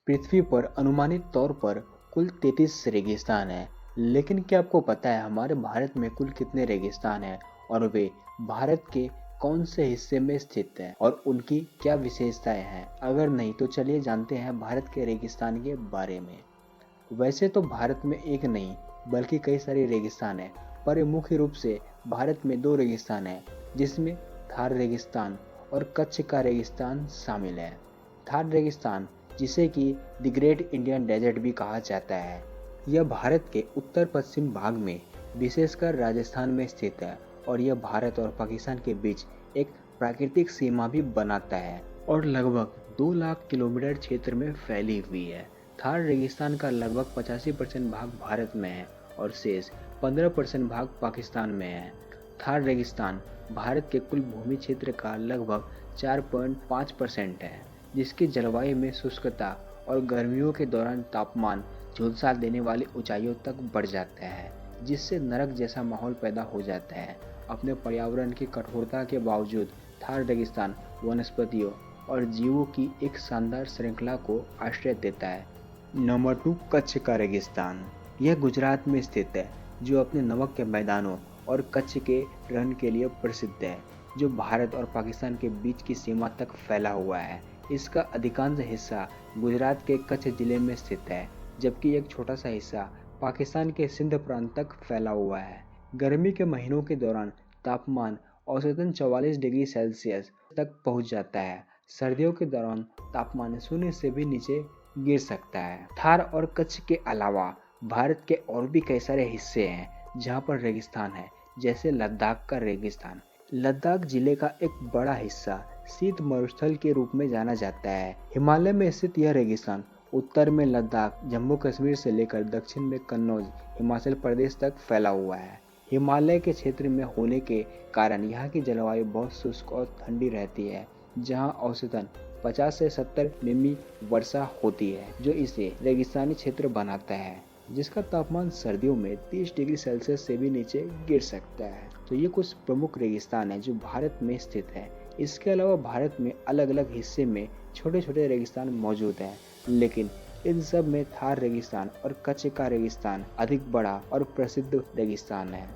पृथ्वी पर अनुमानित तौर पर कुल 33 रेगिस्तान हैं, लेकिन क्या आपको पता है हमारे भारत में कुल कितने रेगिस्तान हैं और वे भारत के कौन से हिस्से में स्थित हैं और उनकी क्या विशेषताएं हैं? अगर नहीं तो चलिए जानते हैं भारत के रेगिस्तान के बारे में। वैसे तो भारत में एक नहीं बल्कि कई सारे रेगिस्तान हैं, पर ये मुख्य रूप से भारत में दो रेगिस्तान हैं, जिसमें थार रेगिस्तान और कच्छ का रेगिस्तान शामिल है। थार रेगिस्तान, जिसे कि द ग्रेट इंडियन डेजर्ट भी कहा जाता है, यह भारत के उत्तर पश्चिम भाग में विशेषकर राजस्थान में स्थित है और यह भारत और पाकिस्तान के बीच एक प्राकृतिक सीमा भी बनाता है और लगभग 2 लाख किलोमीटर क्षेत्र में फैली हुई है। थार रेगिस्तान का लगभग 85% भाग भारत में है और शेष 15% भाग पाकिस्तान में है। थार रेगिस्तान भारत के कुल भूमि क्षेत्र का लगभग 4.5% है, जिसकी जलवायु में शुष्कता और गर्मियों के दौरान तापमान झुलसा देने वाली ऊंचाइयों तक बढ़ जाता है, जिससे नरक जैसा माहौल पैदा हो जाता है। अपने पर्यावरण की कठोरता के बावजूद थार रेगिस्तान वनस्पतियों और जीवों की एक शानदार श्रृंखला को आश्रय देता है। नंबर 2, कच्छ का रेगिस्तान। यह गुजरात में स्थित है, जो अपने नमक के मैदानों और कच्छ के रण के लिए प्रसिद्ध है, जो भारत और पाकिस्तान के बीच की सीमा तक फैला हुआ है। इसका अधिकांश हिस्सा गुजरात के कच्छ जिले में स्थित है, जबकि एक छोटा सा हिस्सा पाकिस्तान के सिंध प्रांत तक फैला हुआ है। गर्मी के महीनों के दौरान तापमान औसतन 44 डिग्री सेल्सियस तक पहुंच जाता है। सर्दियों के दौरान तापमान शून्य से भी नीचे गिर सकता है। थार और कच्छ के अलावा भारत के और भी कई सारे हिस्से हैं जहां पर रेगिस्तान है, जैसे लद्दाख का रेगिस्तान। लद्दाख जिले का एक बड़ा हिस्सा शीत मरुस्थल के रूप में जाना जाता है। हिमालय में स्थित यह रेगिस्तान उत्तर में लद्दाख, जम्मू कश्मीर से लेकर दक्षिण में कन्नौज, हिमाचल प्रदेश तक फैला हुआ है। हिमालय के क्षेत्र में होने के कारण यहाँ की जलवायु बहुत शुष्क और ठंडी रहती है, जहाँ औसतन 50 से 70 मिमी वर्षा होती है, जो इसे रेगिस्तानी क्षेत्र बनाता है, जिसका तापमान सर्दियों में 30 डिग्री सेल्सियस से भी नीचे गिर सकता है। तो ये कुछ प्रमुख रेगिस्तान हैं जो भारत में स्थित है। इसके अलावा भारत में अलग अलग हिस्से में छोटे छोटे रेगिस्तान मौजूद हैं, लेकिन इन सब में थार रेगिस्तान और कच्छ का रेगिस्तान अधिक बड़ा और प्रसिद्ध रेगिस्तान है।